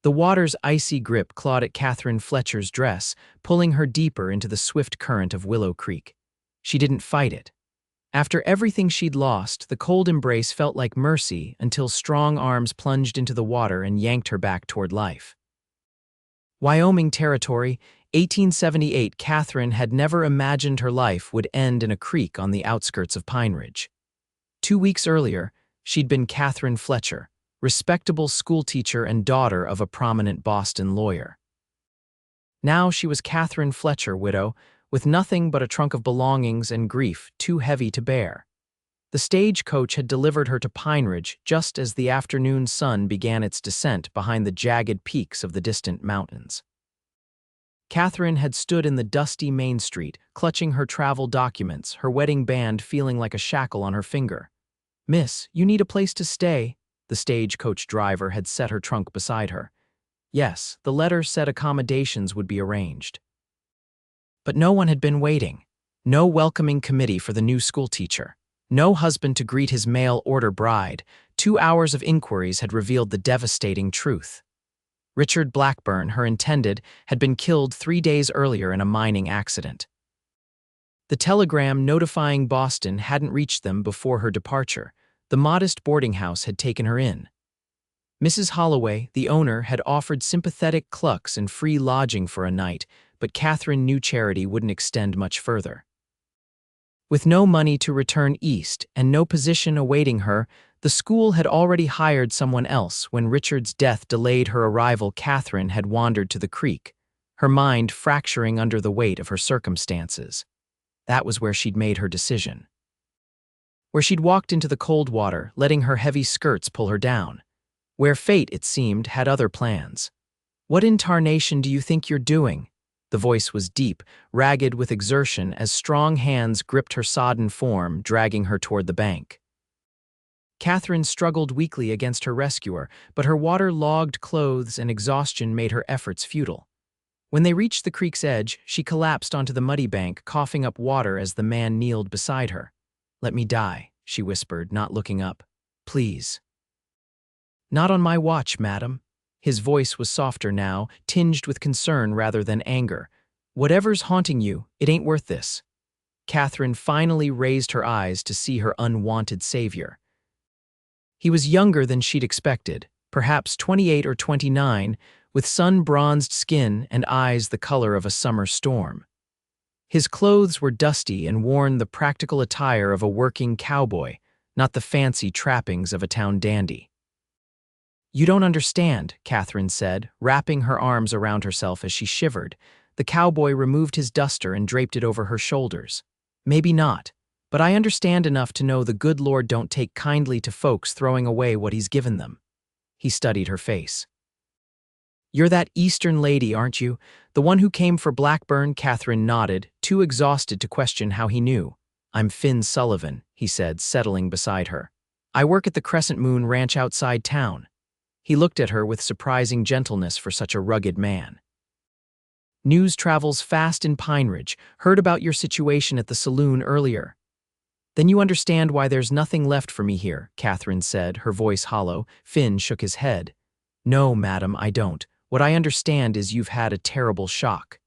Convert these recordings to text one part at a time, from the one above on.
The water's icy grip clawed at Katherine Fletcher's dress, pulling her deeper into the swift current of Willow Creek. She didn't fight it. After everything she'd lost, the cold embrace felt like mercy until strong arms plunged into the water and yanked her back toward life. Wyoming Territory, 1878. Katherine had never imagined her life would end in a creek on the outskirts of Pine Ridge. 2 weeks earlier, she'd been Katherine Fletcher, respectable schoolteacher and daughter of a prominent Boston lawyer. Now she was Katherine Fletcher, widow, with nothing but a trunk of belongings and grief too heavy to bear. The stagecoach had delivered her to Pine Ridge just as the afternoon sun began its descent behind the jagged peaks of the distant mountains. Katherine had stood in the dusty Main Street, clutching her travel documents, her wedding band feeling like a shackle on her finger. "Miss, you need a place to stay." The stagecoach driver had set her trunk beside her. Yes, the letter said accommodations would be arranged. But no one had been waiting. No welcoming committee for the new schoolteacher. No husband to greet his mail-order bride. 2 hours of inquiries had revealed the devastating truth. Richard Blackburn, her intended, had been killed 3 days earlier in a mining accident. The telegram notifying Boston hadn't reached them before her departure. The modest boarding house had taken her in. Mrs. Holloway, the owner, had offered sympathetic clucks and free lodging for a night, but Katherine knew charity wouldn't extend much further. With no money to return east and no position awaiting her, the school had already hired someone else. When Richard's death delayed her arrival, Katherine had wandered to the creek, her mind fracturing under the weight of her circumstances. That was where she'd made her decision. Where she'd walked into the cold water, letting her heavy skirts pull her down. Where fate, it seemed, had other plans. "What in tarnation do you think you're doing?" The voice was deep, ragged with exertion as strong hands gripped her sodden form, dragging her toward the bank. Katherine struggled weakly against her rescuer, but her water-logged clothes and exhaustion made her efforts futile. When they reached the creek's edge, she collapsed onto the muddy bank, coughing up water as the man kneeled beside her. "Let me die," she whispered, not looking up. "Please." "Not on my watch, madam." His voice was softer now, tinged with concern rather than anger. "Whatever's haunting you, it ain't worth this." Katherine finally raised her eyes to see her unwanted savior. He was younger than she'd expected, perhaps 28 or 29, with sun-bronzed skin and eyes the color of a summer storm. His clothes were dusty and worn the practical attire of a working cowboy, not the fancy trappings of a town dandy. "You don't understand," Katherine said, wrapping her arms around herself as she shivered. The cowboy removed his duster and draped it over her shoulders. "Maybe not, but I understand enough to know the good Lord don't take kindly to folks throwing away what he's given them." He studied her face. "You're that Eastern lady, aren't you? The one who came for Blackburn?" Katherine nodded, too exhausted to question how he knew. "I'm Finn Sullivan," he said, settling beside her. "I work at the Crescent Moon Ranch outside town." He looked at her with surprising gentleness for such a rugged man. "News travels fast in Pine Ridge. Heard about your situation at the saloon earlier." "Then you understand why there's nothing left for me here," Katherine said, her voice hollow. Finn shook his head. "No, madam, I don't. What I understand is you've had a terrible shock.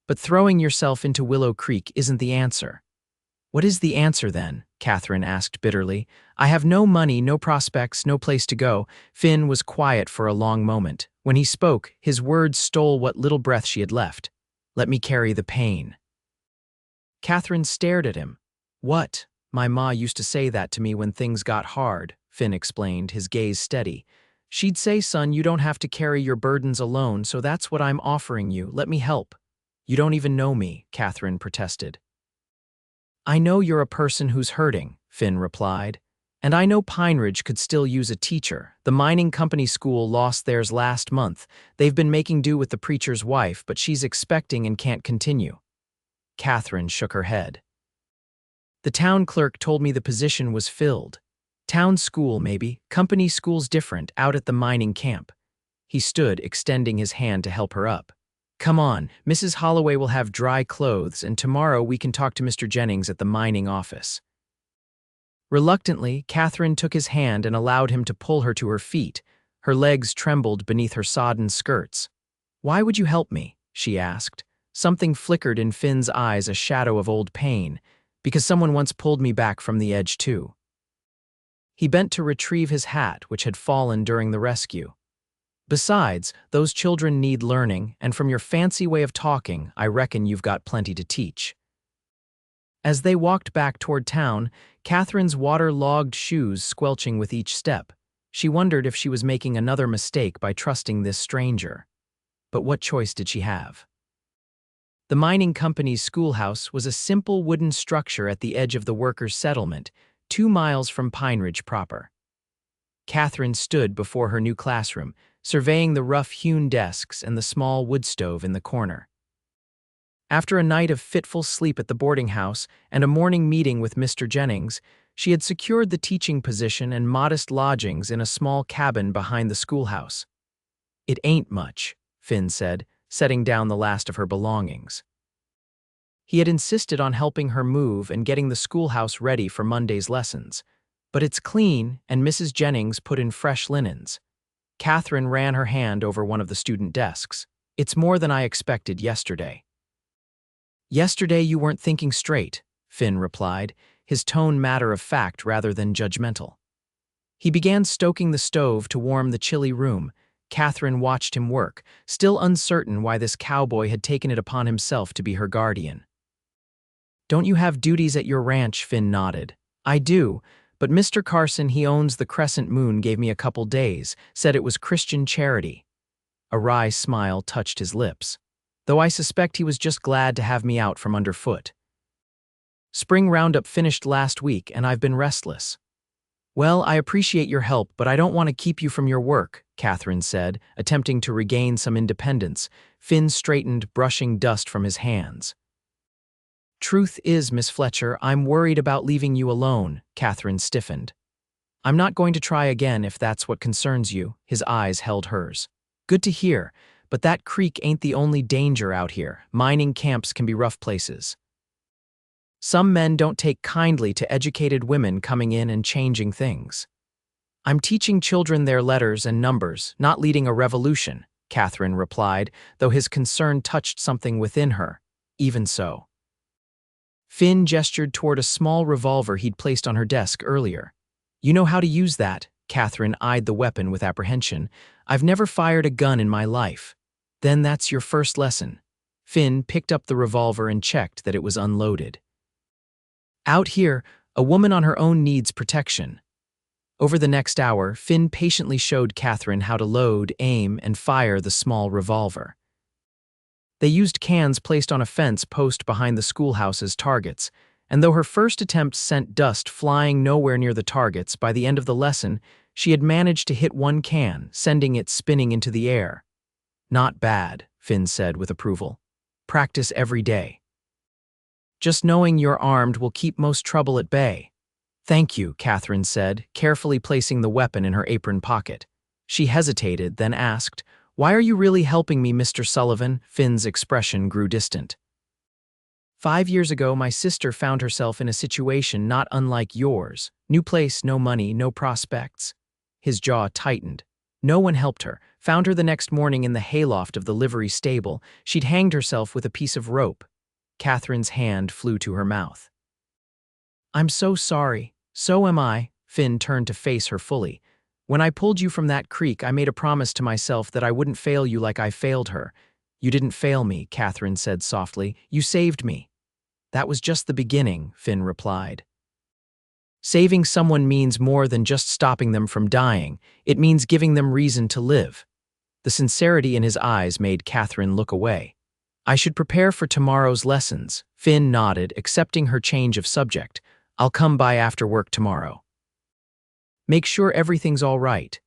But throwing yourself into Willow Creek isn't the answer." "What is the answer then?" Katherine asked bitterly. "I have no money, no prospects, no place to go." Finn was quiet for a long moment. When he spoke, his words stole what little breath she had left. "Let me carry the pain." Katherine stared at him. "What? My ma used to say that to me when things got hard," Finn explained, his gaze steady. "She'd say, son, you don't have to carry your burdens alone, so that's what I'm offering you. Let me help." "You don't even know me," Katherine protested. "I know you're a person who's hurting," Finn replied. "And I know Pine Ridge could still use a teacher. The mining company school lost theirs last month. They've been making do with the preacher's wife, but she's expecting and can't continue." Katherine shook her head. "The town clerk told me the position was filled. Town school, maybe. Company school's different, out at the mining camp." He stood, extending his hand to help her up. "Come on, Mrs. Holloway will have dry clothes, and tomorrow we can talk to Mr. Jennings at the mining office." Reluctantly, Katherine took his hand and allowed him to pull her to her feet. Her legs trembled beneath her sodden skirts. "Why would you help me?" she asked. Something flickered in Finn's eyes, a shadow of old pain. "Because someone once pulled me back from the edge too." He bent to retrieve his hat, which had fallen during the rescue. "Besides, those children need learning, and from your fancy way of talking, I reckon you've got plenty to teach." As they walked back toward town, Catherine's water-logged shoes squelching with each step, she wondered if she was making another mistake by trusting this stranger. But what choice did she have? The mining company's schoolhouse was a simple wooden structure at the edge of the workers' settlement, 2 miles from Pine Ridge proper. Katherine stood before her new classroom, surveying the rough-hewn desks and the small wood stove in the corner. After a night of fitful sleep at the boarding house and a morning meeting with Mr. Jennings, she had secured the teaching position and modest lodgings in a small cabin behind the schoolhouse. "It ain't much," Finn said, setting down the last of her belongings. He had insisted on helping her move and getting the schoolhouse ready for Monday's lessons. "But it's clean, and Mrs. Jennings put in fresh linens." Katherine ran her hand over one of the student desks. "It's more than I expected yesterday." "Yesterday you weren't thinking straight," Finn replied, his tone matter-of-fact rather than judgmental. He began stoking the stove to warm the chilly room. Katherine watched him work, still uncertain why this cowboy had taken it upon himself to be her guardian. "Don't you have duties at your ranch?" Finn nodded. "I do, but Mr. Carson, he owns the Crescent Moon, gave me a couple days, said it was Christian charity." A wry smile touched his lips. "Though I suspect he was just glad to have me out from underfoot. Spring roundup finished last week, and I've been restless." "Well, I appreciate your help, but I don't want to keep you from your work," Katherine said, attempting to regain some independence. Finn straightened, brushing dust from his hands. "Truth is, Miss Fletcher, I'm worried about leaving you alone," Katherine stiffened. "I'm not going to try again if that's what concerns you." His eyes held hers. "Good to hear, but that creek ain't the only danger out here. Mining camps can be rough places. Some men don't take kindly to educated women coming in and changing things." "I'm teaching children their letters and numbers, not leading a revolution," Katherine replied, though his concern touched something within her. "Even so." Finn gestured toward a small revolver he'd placed on her desk earlier. "You know how to use that?" Katherine eyed the weapon with apprehension. "I've never fired a gun in my life." "Then that's your first lesson." Finn picked up the revolver and checked that it was unloaded. Out here, a woman on her own needs protection. Over the next hour, Finn patiently showed Katherine how to load, aim, and fire the small revolver. They used cans placed on a fence post behind the schoolhouse as targets, and though her first attempts sent dust flying nowhere near the targets, by the end of the lesson, she had managed to hit one can, sending it spinning into the air. "Not bad," Finn said with approval. "Practice every day. Just knowing you're armed will keep most trouble at bay." "Thank you," Katherine said, carefully placing the weapon in her apron pocket. She hesitated, then asked, "Why are you really helping me, Mr. Sullivan?" Finn's expression grew distant. 5 years ago, my sister found herself in a situation not unlike yours. New place, no money, no prospects." His jaw tightened. "No one helped her. Found her the next morning in the hayloft of the livery stable. She'd hanged herself with a piece of rope." Katherine's hand flew to her mouth. "I'm so sorry." "So am I." Finn turned to face her fully. "When I pulled you from that creek, I made a promise to myself that I wouldn't fail you like I failed her." "You didn't fail me," Katherine said softly. "You saved me." "That was just the beginning," Finn replied. "Saving someone means more than just stopping them from dying. It means giving them reason to live." The sincerity in his eyes made Katherine look away. "I should prepare for tomorrow's lessons." Finn nodded, accepting her change of subject. "I'll come by after work tomorrow. Make sure everything's all right."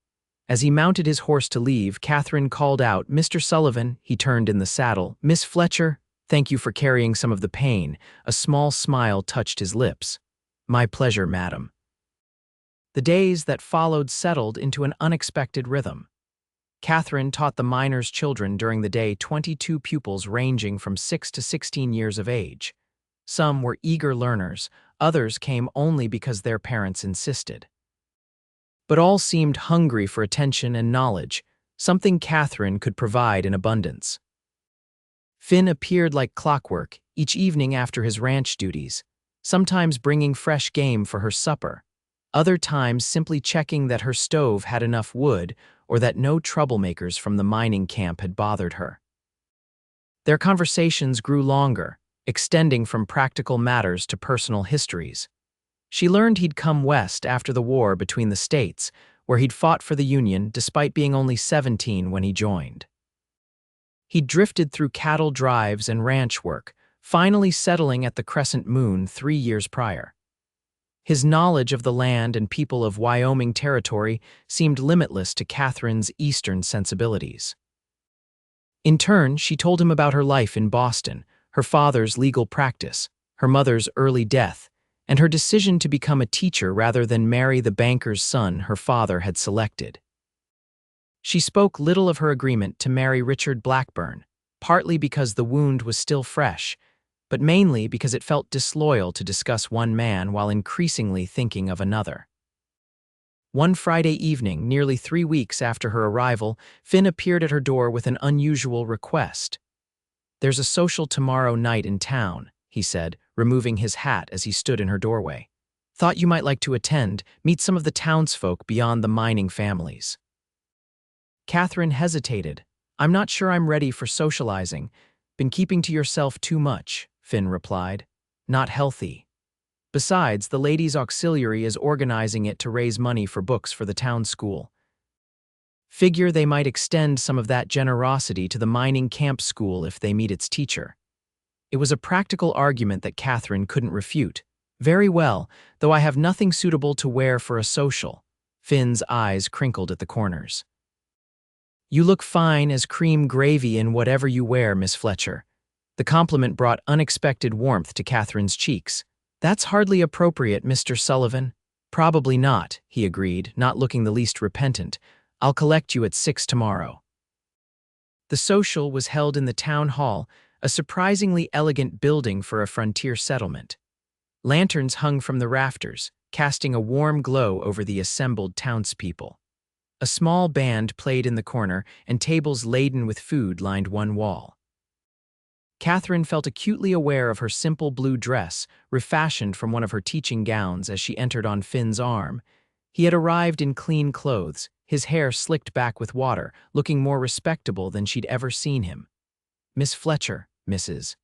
As he mounted his horse to leave, Katherine called out, "Mr. Sullivan." He turned in the saddle. "Miss Fletcher, thank you for carrying some of the pain." A small smile touched his lips. "My pleasure, madam." The days that followed settled into an unexpected rhythm. Katherine taught the miners' children during the day, 22 pupils ranging from 6 to 16 years of age. Some were eager learners, others came only because their parents insisted. but all seemed hungry for attention and knowledge, something Katherine could provide in abundance. Finn appeared like clockwork each evening after his ranch duties, sometimes bringing fresh game for her supper, other times simply checking that her stove had enough wood or that no troublemakers from the mining camp had bothered her. Their conversations grew longer, extending from practical matters to personal histories. She learned he'd come west after the war between the states, where he'd fought for the Union despite being only 17 when he joined. He'd drifted through cattle drives and ranch work, finally settling at the Crescent Moon 3 years prior. His knowledge of the land and people of Wyoming Territory seemed limitless to Katherine's Eastern sensibilities. In turn, she told him about her life in Boston, her father's legal practice, her mother's early death, and her decision to become a teacher rather than marry the banker's son her father had selected. She spoke little of her agreement to marry Richard Blackburn, partly because the wound was still fresh, but mainly because it felt disloyal to discuss one man while increasingly thinking of another. One Friday evening, nearly 3 weeks after her arrival, Finn appeared at her door with an unusual request. "There's a social tomorrow night in town," he said, removing his hat as he stood in her doorway. "Thought you might like to attend, meet some of the townsfolk beyond the mining families." Katherine hesitated. "I'm not sure I'm ready for socializing. Been keeping to yourself too much," Finn replied. "Not healthy. Besides, the ladies' auxiliary is organizing it to raise money for books for the town school. Figure they might extend some of that generosity to the mining camp school if they meet its teacher." It was a practical argument that Katherine couldn't refute. "Very well, though I have nothing suitable to wear for a social." Finn's eyes crinkled at the corners. "You look fine as cream gravy in whatever you wear, Miss Fletcher." The compliment brought unexpected warmth to Katherine's cheeks. "That's hardly appropriate, Mr. Sullivan." "Probably not," he agreed, not looking the least repentant. "I'll collect you at 6 tomorrow." The social was held in the town hall, a surprisingly elegant building for a frontier settlement. Lanterns hung from the rafters, casting a warm glow over the assembled townspeople. A small band played in the corner, and tables laden with food lined one wall. Katherine felt acutely aware of her simple blue dress, refashioned from one of her teaching gowns as she entered on Finn's arm. He had arrived in clean clothes, his hair slicked back with water, looking more respectable than she'd ever seen him. "Miss Fletcher, Mrs."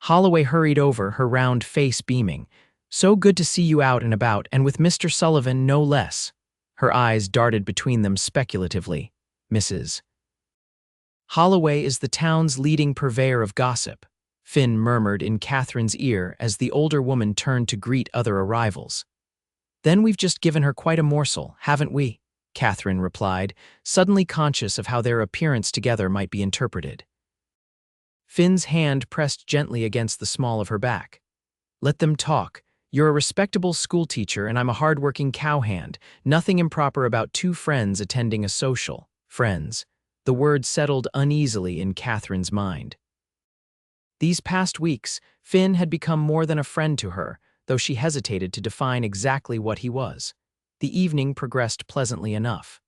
Holloway hurried over, her round face beaming. "So good to see you out and about, and with Mr. Sullivan no less." Her eyes darted between them speculatively. "Mrs. Holloway is the town's leading purveyor of gossip," Finn murmured in Katherine's ear as the older woman turned to greet other arrivals. "Then we've just given her quite a morsel, haven't we?" Katherine replied, suddenly conscious of how their appearance together might be interpreted. Finn's hand pressed gently against the small of her back. "Let them talk. You're a respectable schoolteacher and I'm a hard-working cowhand. Nothing improper about two friends attending a social." Friends. The word settled uneasily in Katherine's mind. These past weeks, Finn had become more than a friend to her, though she hesitated to define exactly what he was. The evening progressed pleasantly enough.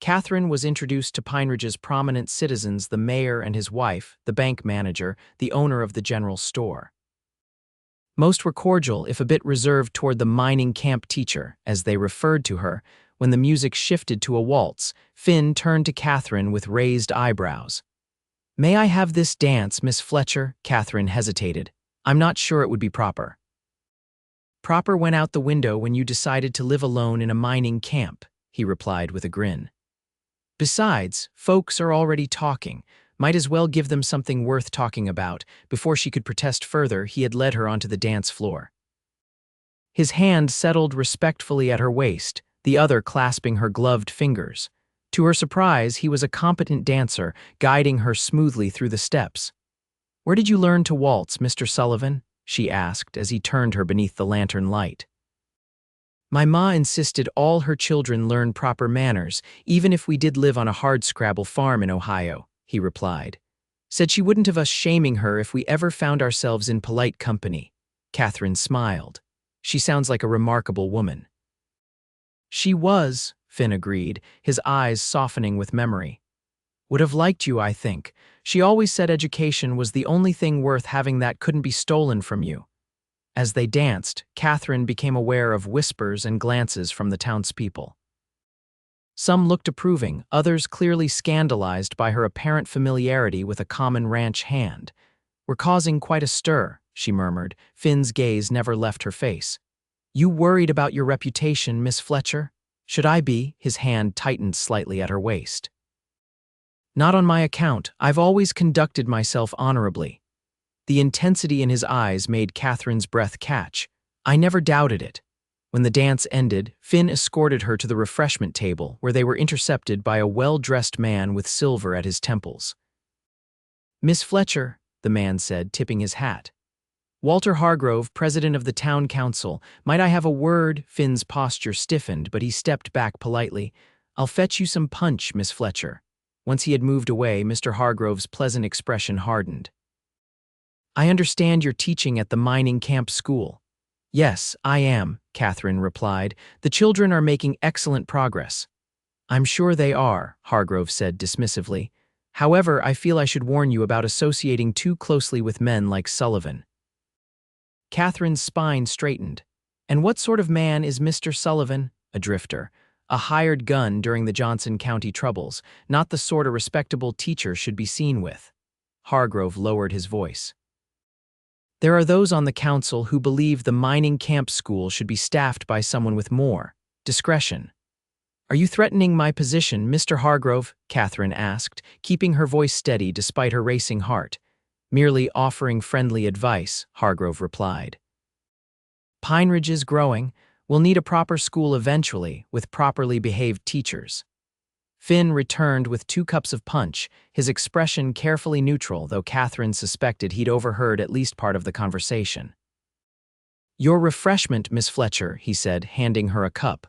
Katherine was introduced to Pine Ridge's prominent citizens, the mayor and his wife, the bank manager, the owner of the general store. Most were cordial, if a bit reserved toward the mining camp teacher, as they referred to her. When the music shifted to a waltz, Finn turned to Katherine with raised eyebrows. "May I have this dance, Miss Fletcher?" Katherine hesitated. "I'm not sure it would be proper." "Proper went out the window when you decided to live alone in a mining camp," he replied with a grin. "Besides, folks are already talking. Might as well give them something worth talking about." Before she could protest further, he had led her onto the dance floor. His hand settled respectfully at her waist, the other clasping her gloved fingers. To her surprise, he was a competent dancer, guiding her smoothly through the steps. "Where did you learn to waltz, Mr. Sullivan?" she asked as he turned her beneath the lantern light. "My ma insisted all her children learn proper manners, even if we did live on a hardscrabble farm in Ohio," he replied. "Said she wouldn't have us shaming her if we ever found ourselves in polite company." Katherine smiled. "She sounds like a remarkable woman." She was, Finn agreed, his eyes softening with memory. Would have liked you, I think. She always said education was the only thing worth having that couldn't be stolen from you. As they danced, Katherine became aware of whispers and glances from the townspeople. Some looked approving, others clearly scandalized by her apparent familiarity with a common ranch hand. We're causing quite a stir, she murmured. Finn's gaze never left her face. You worried about your reputation, Miss Fletcher? Should I be? His hand tightened slightly at her waist. Not on my account. I've always conducted myself honorably. The intensity in his eyes made Katherine's breath catch. I never doubted it. When the dance ended, Finn escorted her to the refreshment table, where they were intercepted by a well-dressed man with silver at his temples. Miss Fletcher, the man said, tipping his hat. Walter Hargrove, president of the town council. Might I have a word? Finn's posture stiffened, but he stepped back politely. I'll fetch you some punch, Miss Fletcher. Once he had moved away, Mr. Hargrove's pleasant expression hardened. I understand you're teaching at the mining camp school. Yes, I am, Katherine replied. The children are making excellent progress. I'm sure they are, Hargrove said dismissively. However, I feel I should warn you about associating too closely with men like Sullivan. Katherine's spine straightened. And what sort of man is Mr. Sullivan? A drifter. A hired gun during the Johnson County troubles, not the sort a respectable teacher should be seen with. Hargrove lowered his voice. There are those on the council who believe the mining camp school should be staffed by someone with more discretion. Are you threatening my position, Mr. Hargrove? Katherine asked, keeping her voice steady despite her racing heart. Merely offering friendly advice, Hargrove replied. Pine Ridge is growing. We'll need a proper school eventually, with properly behaved teachers. Finn returned with 2 cups of punch, his expression carefully neutral, though Katherine suspected he'd overheard at least part of the conversation. Your refreshment, Miss Fletcher, he said, handing her a cup.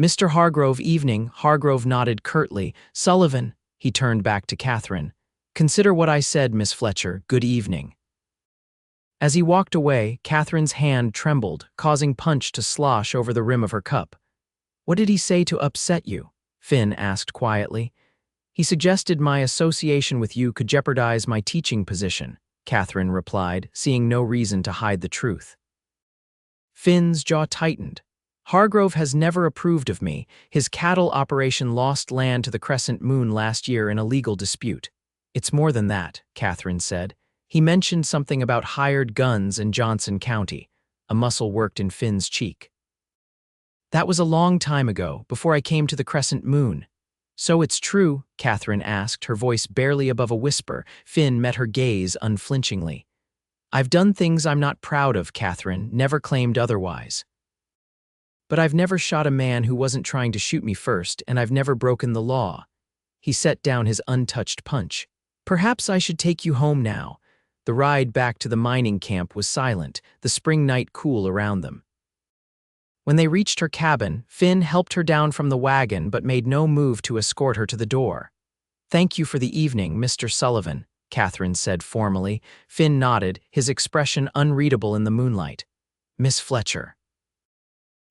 Mr. Hargrove, evening. Hargrove nodded curtly. Sullivan, he turned back to Katherine. Consider what I said, Miss Fletcher. Good evening. As he walked away, Katherine's hand trembled, causing punch to slosh over the rim of her cup. What did he say to upset you? Finn asked quietly. He suggested my association with you could jeopardize my teaching position, Katherine replied, seeing no reason to hide the truth. Finn's jaw tightened. Hargrove has never approved of me. His cattle operation lost land to the Crescent Moon last year in a legal dispute. It's more than that, Katherine said. He mentioned something about hired guns in Johnson County. A muscle worked in Finn's cheek. That was a long time ago, before I came to the Crescent Moon. So it's true, Katherine asked, her voice barely above a whisper. Finn met her gaze unflinchingly. I've done things I'm not proud of, Katherine, never claimed otherwise. But I've never shot a man who wasn't trying to shoot me first, and I've never broken the law. He set down his untouched punch. Perhaps I should take you home now. The ride back to the mining camp was silent, the spring night cool around them. When they reached her cabin, Finn helped her down from the wagon but made no move to escort her to the door. Thank you for the evening, Mr. Sullivan, Katherine said formally. Finn nodded, his expression unreadable in the moonlight. Miss Fletcher.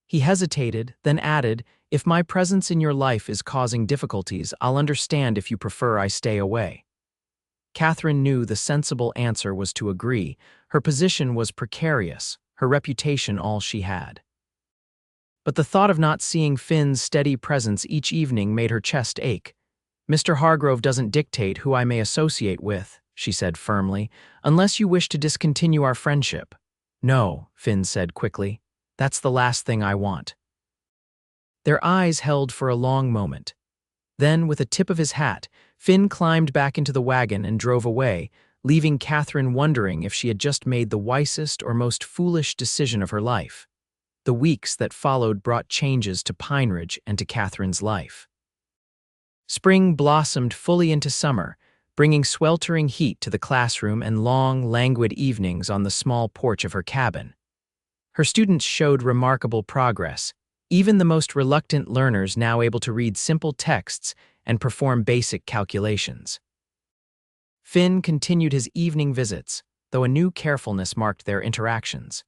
He hesitated, then added, if my presence in your life is causing difficulties, I'll understand if you prefer I stay away. Katherine knew the sensible answer was to agree. Her position was precarious, her reputation all she had. But the thought of not seeing Finn's steady presence each evening made her chest ache. Mr. Hargrove doesn't dictate who I may associate with, she said firmly, unless you wish to discontinue our friendship. No, Finn said quickly. That's the last thing I want. Their eyes held for a long moment. Then, with a tip of his hat, Finn climbed back into the wagon and drove away, leaving Katherine wondering if she had just made the wisest or most foolish decision of her life. The weeks that followed brought changes to Pine Ridge and to Katherine's life. Spring blossomed fully into summer, bringing sweltering heat to the classroom and long, languid evenings on the small porch of her cabin. Her students showed remarkable progress, even the most reluctant learners now able to read simple texts and perform basic calculations. Finn continued his evening visits, though a new carefulness marked their interactions.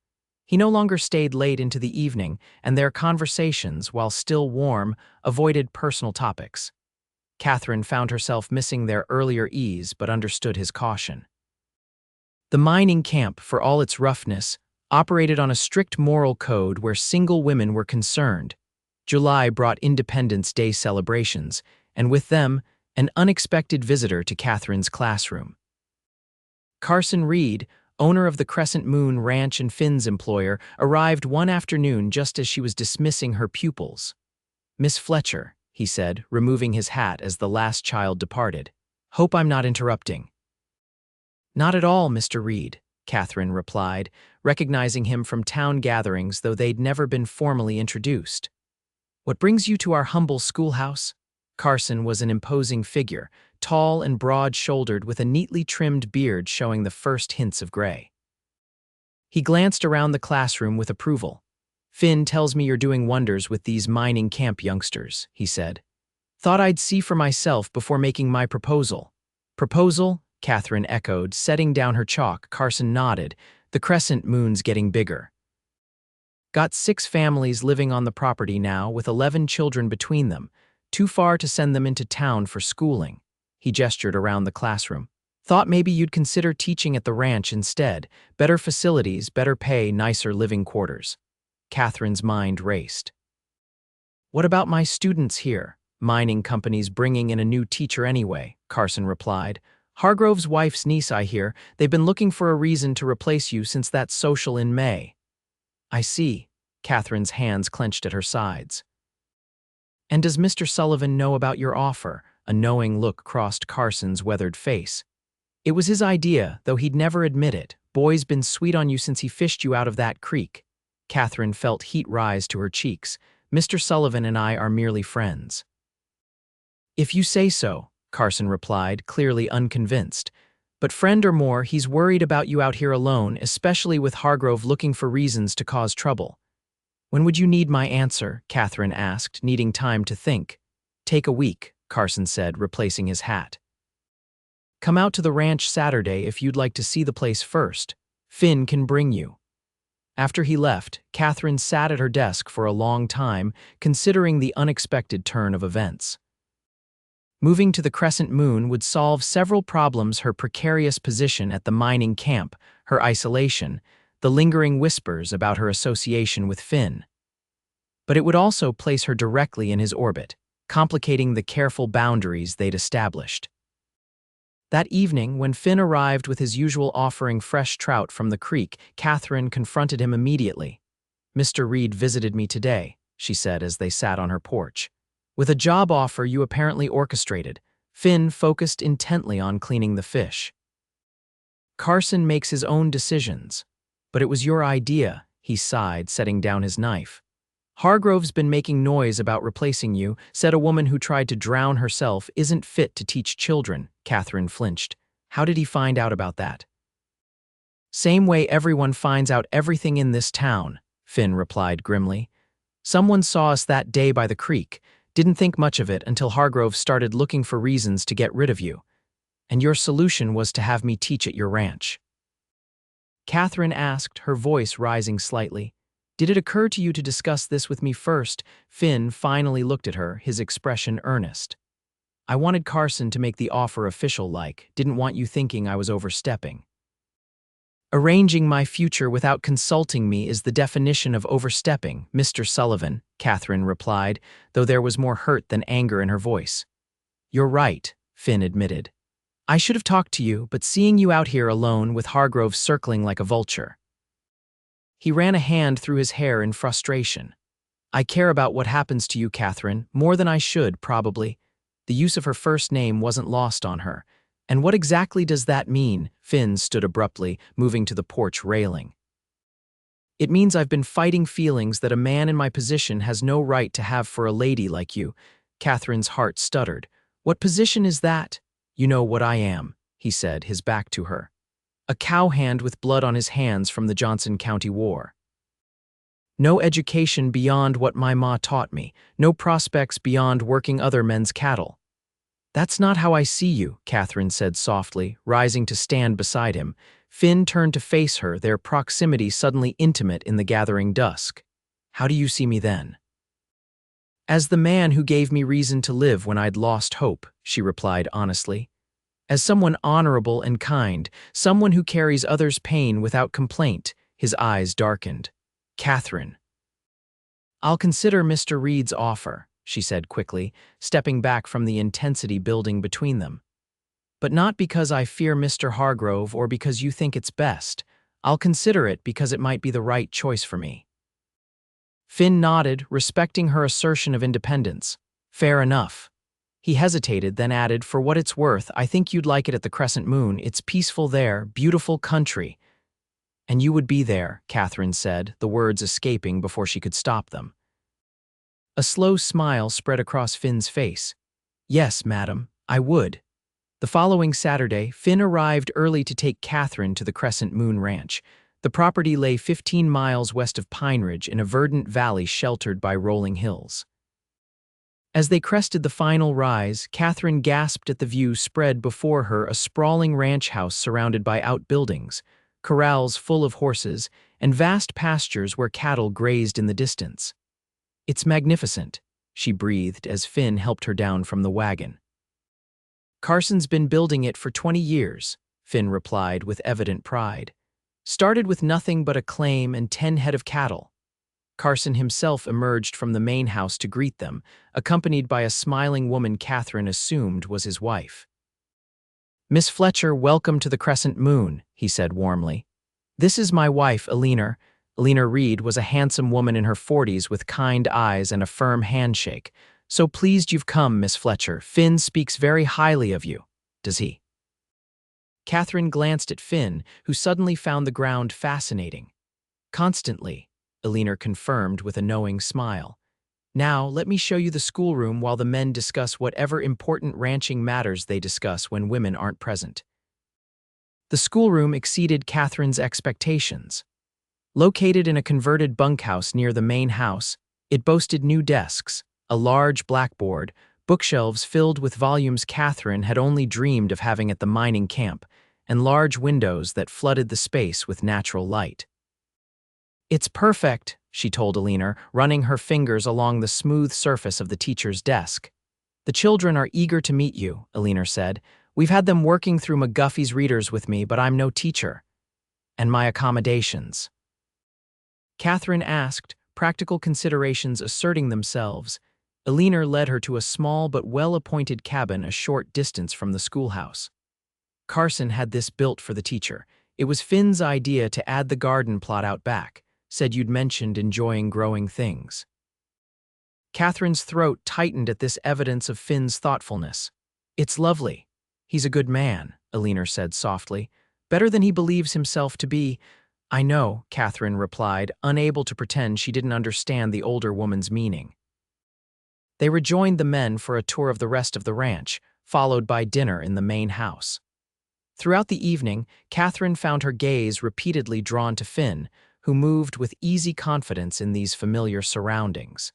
He no longer stayed late into the evening, and their conversations, while still warm, avoided personal topics. Katherine found herself missing their earlier ease but understood his caution. The mining camp, for all its roughness, operated on a strict moral code where single women were concerned. July brought Independence Day celebrations, and with them, an unexpected visitor to Katherine's classroom. Carson Reed, owner of the Crescent Moon Ranch and Finn's employer, arrived one afternoon just as she was dismissing her pupils. "Miss Fletcher," he said, removing his hat as the last child departed. "Hope I'm not interrupting." "Not at all, Mr. Reed," Katherine replied, recognizing him from town gatherings though they'd never been formally introduced. "What brings you to our humble schoolhouse?" Carson was an imposing figure, tall and broad-shouldered with a neatly trimmed beard showing the first hints of gray. He glanced around the classroom with approval. "Finn tells me you're doing wonders with these mining camp youngsters," he said. "Thought I'd see for myself before making my proposal." "Proposal?" Katherine echoed, setting down her chalk. Carson nodded. "The Crescent Moon's getting bigger. Got 6 families living on the property now, with 11 children between them. Too far to send them into town for schooling." He gestured around the classroom. "Thought maybe you'd consider teaching at the ranch instead. Better facilities, better pay, nicer living quarters." Katherine's mind raced. "What about my students here? Mining company's bringing in a new teacher anyway," Carson replied. "Hargrove's wife's niece, I hear. They've been looking for a reason to replace you since that social in May." "I see." Katherine's hands clenched at her sides. "And does Mr. Sullivan know about your offer?" A knowing look crossed Carson's weathered face. "It was his idea, though he'd never admit it. Boy's been sweet on you since he fished you out of that creek." Katherine felt heat rise to her cheeks. "Mr. Sullivan and I are merely friends." "If you say so," Carson replied, clearly unconvinced. "But friend or more, he's worried about you out here alone, especially with Hargrove looking for reasons to cause trouble." "When would you need my answer?" Katherine asked, needing time to think. "Take a week," Carson said, replacing his hat. "Come out to the ranch Saturday if you'd like to see the place first. Finn can bring you." After he left, Katherine sat at her desk for a long time, considering the unexpected turn of events. Moving to the Crescent Moon would solve several problems: her precarious position at the mining camp, her isolation, the lingering whispers about her association with Finn. But it would also place her directly in his orbit, complicating the careful boundaries they'd established. That evening, when Finn arrived with his usual offering fresh trout from the creek, Katherine confronted him immediately. "Mr. Reed visited me today," she said as they sat on her porch. "With a job offer you apparently orchestrated." Finn focused intently on cleaning the fish. "Carson makes his own decisions. But it was your idea," he sighed, setting down his knife. "Hargrove's been making noise about replacing you, said a woman who tried to drown herself isn't fit to teach children." Katherine flinched. "How did he find out about that?" "Same way everyone finds out everything in this town," Finn replied grimly. "Someone saw us that day by the creek. Didn't think much of it until Hargrove started looking for reasons to get rid of you. And your solution was to have me teach at your ranch." Katherine asked, her voice rising slightly. "Did it occur to you to discuss this with me first?" Finn finally looked at her, his expression earnest. "I wanted Carson to make the offer official-like, didn't want you thinking I was overstepping." "Arranging my future without consulting me is the definition of overstepping, Mr. Sullivan," Katherine replied, though there was more hurt than anger in her voice. "You're right," Finn admitted. "I should have talked to you, but seeing you out here alone with Hargrove circling like a vulture." He ran a hand through his hair in frustration. "I care about what happens to you, Katherine, more than I should, probably." The use of her first name wasn't lost on her. "And what exactly does that mean?" Finn stood abruptly, moving to the porch railing. "It means I've been fighting feelings that a man in my position has no right to have for a lady like you." Katherine's heart stuttered. "What position is that?" "You know what I am," he said, his back to her. "A cowhand with blood on his hands from the Johnson County War. No education beyond what my ma taught me, no prospects beyond working other men's cattle." "That's not how I see you," Katherine said softly, rising to stand beside him. Finn turned to face her, their proximity suddenly intimate in the gathering dusk. "How do you see me then?" "As the man who gave me reason to live when I'd lost hope," she replied honestly. "As someone honorable and kind, someone who carries others' pain without complaint." His eyes darkened. "Katherine." "I'll consider Mr. Reed's offer," she said quickly, stepping back from the intensity building between them. "But not because I fear Mr. Hargrove or because you think it's best. I'll consider it because it might be the right choice for me." Finn nodded, respecting her assertion of independence. "Fair enough." He hesitated, then added, "For what it's worth, I think you'd like it at the Crescent Moon. It's peaceful there, beautiful country." "And you would be there," Katherine said, the words escaping before she could stop them. A slow smile spread across Finn's face. "Yes, madam, I would." The following Saturday, Finn arrived early to take Katherine to the Crescent Moon Ranch. The property lay 15 miles west of Pine Ridge in a verdant valley sheltered by rolling hills. As they crested the final rise, Katherine gasped at the view spread before her, a sprawling ranch house surrounded by outbuildings, corrals full of horses, and vast pastures where cattle grazed in the distance. "It's magnificent," she breathed as Finn helped her down from the wagon. "Carson's been building it for 20 years, Finn replied with evident pride. "Started with nothing but a claim and 10 head of cattle." Carson himself emerged from the main house to greet them, accompanied by a smiling woman Katherine assumed was his wife. "Miss Fletcher, welcome to the Crescent Moon," he said warmly. "This is my wife, Eleanor." Eleanor Reed was a handsome woman in her 40s with kind eyes and a firm handshake. "So pleased you've come, Miss Fletcher. Finn speaks very highly of you." "Does he?" Katherine glanced at Finn, who suddenly found the ground fascinating. "Constantly," Eleanor confirmed with a knowing smile. "Now, let me show you the schoolroom while the men discuss whatever important ranching matters they discuss when women aren't present." The schoolroom exceeded Katherine's expectations. Located in a converted bunkhouse near the main house, it boasted new desks, a large blackboard, bookshelves filled with volumes Katherine had only dreamed of having at the mining camp, and large windows that flooded the space with natural light. "It's perfect," she told Eleanor, running her fingers along the smooth surface of the teacher's desk. "The children are eager to meet you," Eleanor said. "We've had them working through McGuffey's readers with me, but I'm no teacher." "And my accommodations?" Katherine asked, practical considerations asserting themselves. Eleanor led her to a small but well-appointed cabin a short distance from the schoolhouse. Carson had this built for the teacher. It was Finn's idea to add the garden plot out back. Said you'd mentioned enjoying growing things. Katherine's throat tightened at this evidence of Finn's thoughtfulness. "It's lovely. He's a good man," Eleanor said softly. "Better than he believes himself to be." "I know," Katherine replied, unable to pretend she didn't understand the older woman's meaning. They rejoined the men for a tour of the rest of the ranch, followed by dinner in the main house. Throughout the evening, Katherine found her gaze repeatedly drawn to Finn, who moved with easy confidence in these familiar surroundings.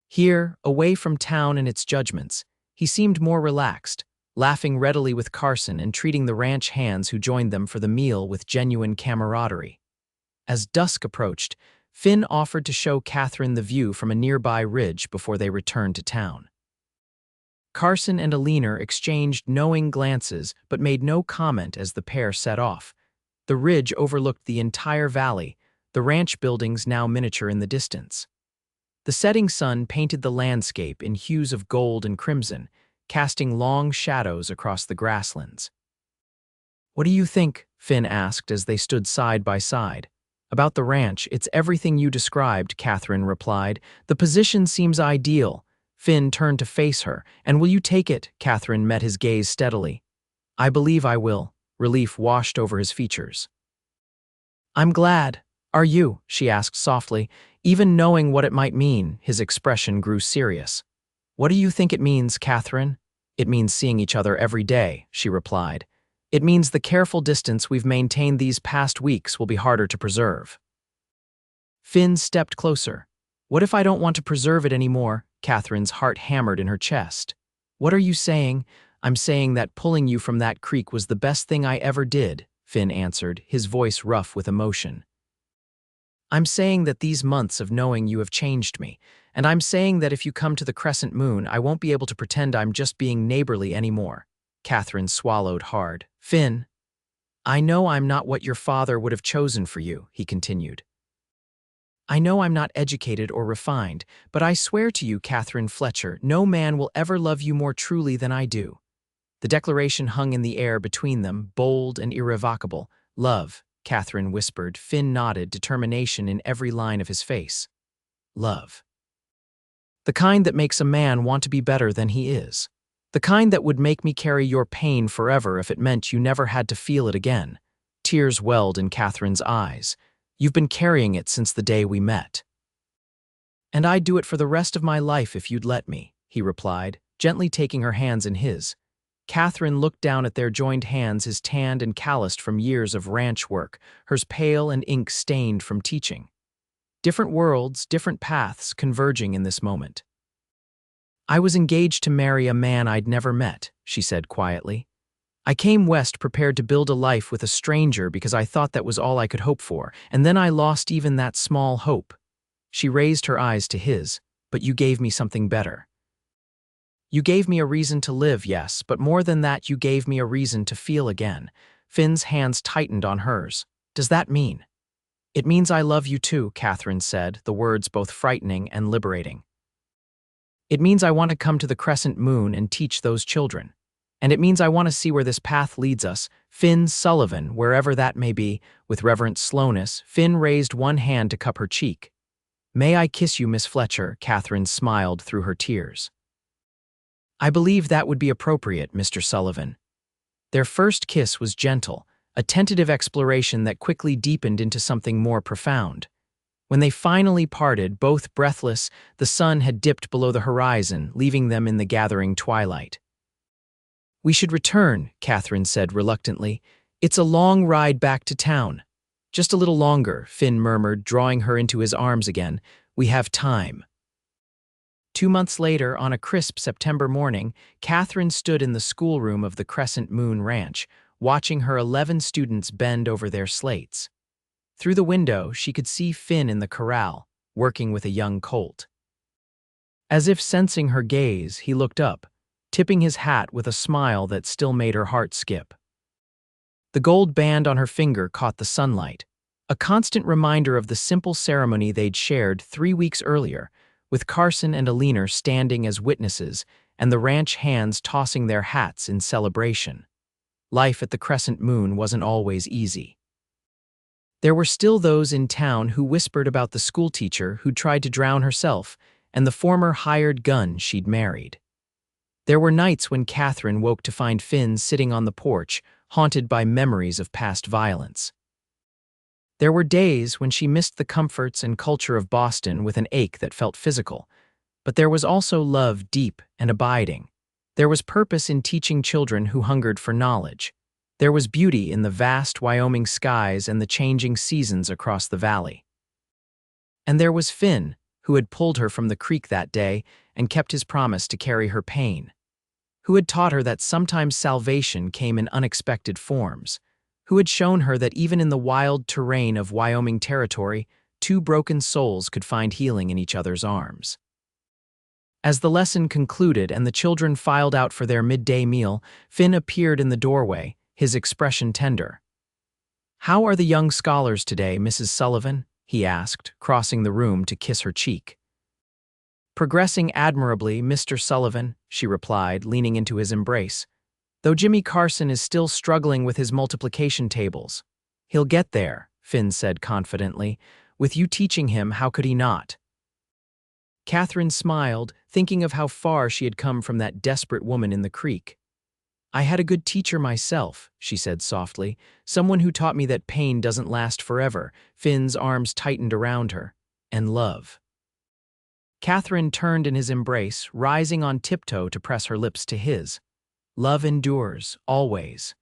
Here, away from town and its judgments, he seemed more relaxed, laughing readily with Carson and treating the ranch hands who joined them for the meal with genuine camaraderie. As dusk approached, Finn offered to show Katherine the view from a nearby ridge before they returned to town. Carson and Eleanor exchanged knowing glances but made no comment as the pair set off. The ridge overlooked the entire valley, the ranch buildings now miniature in the distance. The setting sun painted the landscape in hues of gold and crimson, casting long shadows across the grasslands. "What do you think?" Finn asked as they stood side by side. "About the ranch, it's everything you described," Katherine replied. "The position seems ideal." Finn turned to face her. "And will you take it?" Katherine met his gaze steadily. "I believe I will." Relief washed over his features. "I'm glad. Are you?" she asked softly. Even knowing what it might mean, his expression grew serious. "What do you think it means, Katherine?" "It means seeing each other every day," she replied. "It means the careful distance we've maintained these past weeks will be harder to preserve." Finn stepped closer. "What if I don't want to preserve it anymore?" Katherine's heart hammered in her chest. "What are you saying?" "I'm saying that pulling you from that creek was the best thing I ever did," Finn answered, his voice rough with emotion. I'm saying that these months of knowing you have changed me, and I'm saying that if you come to the crescent moon, I won't be able to pretend I'm just being neighborly anymore. Katherine swallowed hard. Finn, I know I'm not what your father would have chosen for you, he continued. I know I'm not educated or refined, but I swear to you, Katherine Fletcher, no man will ever love you more truly than I do. The declaration hung in the air between them, bold and irrevocable. Love, Katherine whispered. Finn nodded, determination in every line of his face. Love. The kind that makes a man want to be better than he is. The kind that would make me carry your pain forever if it meant you never had to feel it again. Tears welled in Katherine's eyes. You've been carrying it since the day we met. And I'd do it for the rest of my life if you'd let me, he replied, gently taking her hands in his. Katherine looked down at their joined hands, his tanned and calloused from years of ranch work, hers pale and ink-stained from teaching. Different worlds, different paths converging in this moment. I was engaged to marry a man I'd never met, she said quietly. I came west prepared to build a life with a stranger because I thought that was all I could hope for, and then I lost even that small hope. She raised her eyes to his. But you gave me something better. You gave me a reason to live, yes, but more than that, you gave me a reason to feel again. Finn's hands tightened on hers. Does that mean? It means I love you too, Katherine said, the words both frightening and liberating. It means I want to come to the crescent moon and teach those children. And it means I want to see where this path leads us. Finn Sullivan, wherever that may be. With reverent slowness, Finn raised one hand to cup her cheek. May I kiss you, Miss Fletcher? Katherine smiled through her tears. I believe that would be appropriate, Mr. Sullivan. Their first kiss was gentle, a tentative exploration that quickly deepened into something more profound. When they finally parted, both breathless, the sun had dipped below the horizon, leaving them in the gathering twilight. We should return, Katherine said reluctantly. It's a long ride back to town. Just a little longer, Finn murmured, drawing her into his arms again. We have time. 2 months later, on a crisp September morning, Katherine stood in the schoolroom of the Crescent Moon Ranch, watching her 11 students bend over their slates. Through the window, she could see Finn in the corral, working with a young colt. As if sensing her gaze, he looked up, tipping his hat with a smile that still made her heart skip. The gold band on her finger caught the sunlight, a constant reminder of the simple ceremony they'd shared 3 weeks earlier, with Carson and Alina standing as witnesses and the ranch hands tossing their hats in celebration. Life at the Crescent Moon wasn't always easy. There were still those in town who whispered about the schoolteacher who'd tried to drown herself and the former hired gun she'd married. There were nights when Katherine woke to find Finn sitting on the porch, haunted by memories of past violence. There were days when she missed the comforts and culture of Boston with an ache that felt physical. But there was also love deep and abiding. There was purpose in teaching children who hungered for knowledge. There was beauty in the vast Wyoming skies and the changing seasons across the valley. And there was Finn, who had pulled her from the creek that day and kept his promise to carry her pain. Who had taught her that sometimes salvation came in unexpected forms. Who had shown her that even in the wild terrain of Wyoming Territory, 2 broken souls could find healing in each other's arms. As the lesson concluded and the children filed out for their midday meal, Finn appeared in the doorway, his expression tender. "How are the young scholars today, Mrs. Sullivan?" he asked, crossing the room to kiss her cheek. "Progressing admirably, Mr. Sullivan," she replied, leaning into his embrace. "Though Jimmy Carson is still struggling with his multiplication tables. He'll get there," Finn said confidently. "With you teaching him, how could he not?" Katherine smiled, thinking of how far she had come from that desperate woman in the creek. "I had a good teacher myself," she said softly, "someone who taught me that pain doesn't last forever." Finn's arms tightened around her. "And love." Katherine turned in his embrace, rising on tiptoe to press her lips to his. "Love endures, always."